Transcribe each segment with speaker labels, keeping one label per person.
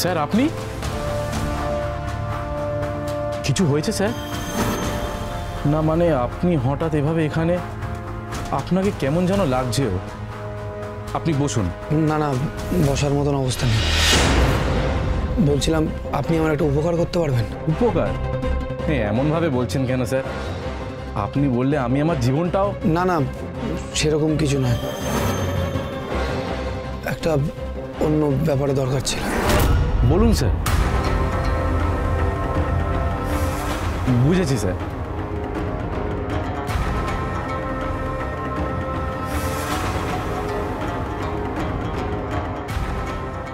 Speaker 1: Sir আপনি কিছু হয়েছে স্যার? না মানে আপনি হঠাৎ এভাবে এখানে, আপনাকে কেমন যেন লাগছেও। আপনি বসুন।
Speaker 2: না না, বসার মতন অবস্থা নেই। বলছিলাম আপনি আমার একটা উপকার করতে পারবেন?
Speaker 1: উপকার? হ্যাঁ, এমনভাবে বলছেন কেন স্যার? আপনি বললে আমি আমার জীবনটাও।
Speaker 2: না না, সেরকম কিছু নয়, একটা অন্য ব্যাপারে দরকার ছিল।
Speaker 1: বলুন স্যার। বুঝেছি স্যার।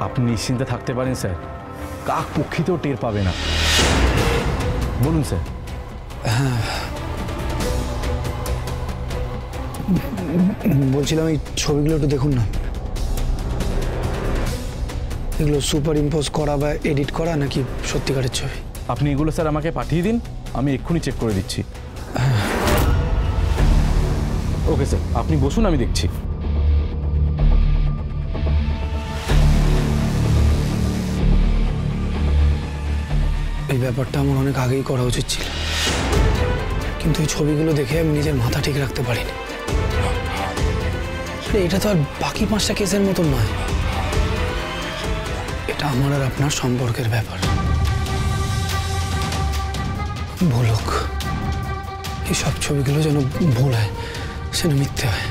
Speaker 1: আপনি নিশ্চিন্তে থাকতে পারেন স্যার, কাক পক্ষীতেও টের পাবে না। বলুন স্যার।
Speaker 2: হ্যাঁ, বলছিলাম এই ছবিগুলো একটু দেখুন না। এগুলো সুপার ইম্পোজ করা বা এডিট করা নাকি সত্যিকারের ছবি?
Speaker 1: আপনি এগুলো স্যার আমাকে পাঠিয়ে দিন, আমি এক্ষুনি চেক করে দিচ্ছি। ওকে স্যার, আপনি বসুন, আমি দেখছি।
Speaker 2: এই ব্যাপারটা আমার অনেক আগেই করা উচিত ছিল, কিন্তু এই ছবিগুলো দেখে আমি নিজের মাথা ঠিক রাখতে পারিনি। এটা তো আর বাকি 5টা কেসের মতন নয়, এটা আমার আর আপনার সম্পর্কের ব্যাপার। ভুল হোক, এই সব ছবিগুলো যেন ভুল হয়, সেটা মিথ্যে হয়।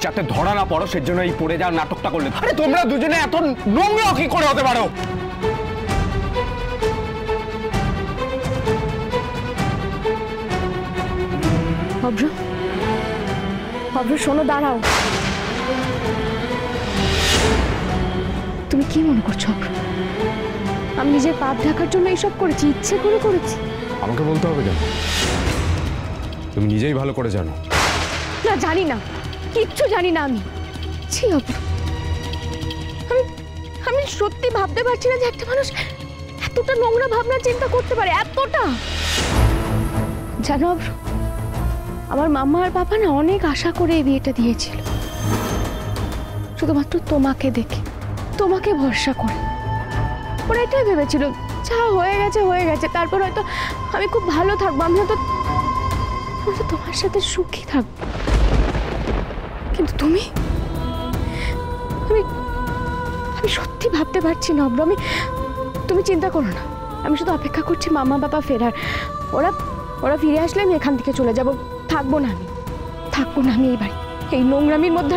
Speaker 3: যাতে ধরা না পড়ো সের জন্য এই পড়ে যাওয়ার নাটকটা করলে। আরে তোমরা দুজনে এত নোংরা কি করে হতে পারো?
Speaker 4: অভ্র, অভ্র শোনো, দাঁড়াও। তুমি কি মনে করছো অভ্র? আমি নিজের পাপ ঢাকার জন্য এইসব করেছি, ইচ্ছে করে করেছি।
Speaker 3: আমাকে বলতে হবে কেন? তুমি নিজেই ভালো করে জানো।
Speaker 4: না, জানি না, কিচ্ছু জানি না আমি। ছি অভ্র, আমি সত্যি ভাবতে পারছি না যে একটা মানুষ এতটা নোংরা ভাবনা চিন্তা করতে পারে, এতটা। জানো অভ্র, আমার মাম্মা আর বাবা না অনেক আশা করে এই বিয়েটা দিয়েছিল, শুধুমাত্র তোমাকে দেখে, তোমাকে ভরসা করে। ওরা এটাই ভেবেছিল, যা হয়ে গেছে হয়ে গেছে, তারপর হয়তো আমি খুব ভালো থাকবো, আমি হয়তো তোমার সাথে সুখী থাকবো। কিন্তু তুমি, আমি সত্যি ভাবতে পারছি না অভ্র। তুমি চিন্তা করো না, আমি শুধু অপেক্ষা করছি মামা বাবা ফেরার। ওরা ফিরে আসলে আমি এখান থেকে চলে যাব, থাকবো না আমি এই বাড়ি, এই নোংরামির মধ্যে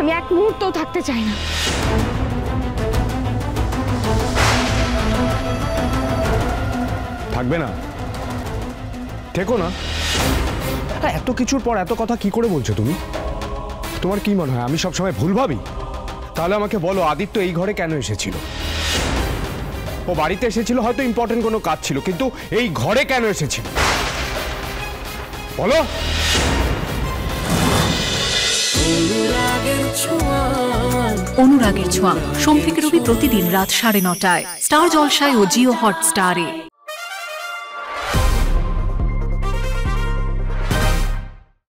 Speaker 4: আমি এক মুহূর্তও থাকতে চাই না।
Speaker 3: থাকবে না? থেকো না। এত কিছুর পর এত কথা কি করে বলছো তুমি? তোমার কি মনে হয় আমি সবসময় ভুল ভাবি? তাহলে আমাকে বলো, আদিত্য এই ঘরে কেন এসেছিল? ও বাড়িতে এসেছিল হয়তো ইম্পর্টেন্ট কোনো কাজ ছিল, কিন্তু এই ঘরে কেন এসেছিল বলো?
Speaker 5: অনুরাগের ছোঁয়া, সোম থেকে রবি প্রতিদিন রাত 9:30টায় স্টার জলসায় ও জিও হটস্টারে।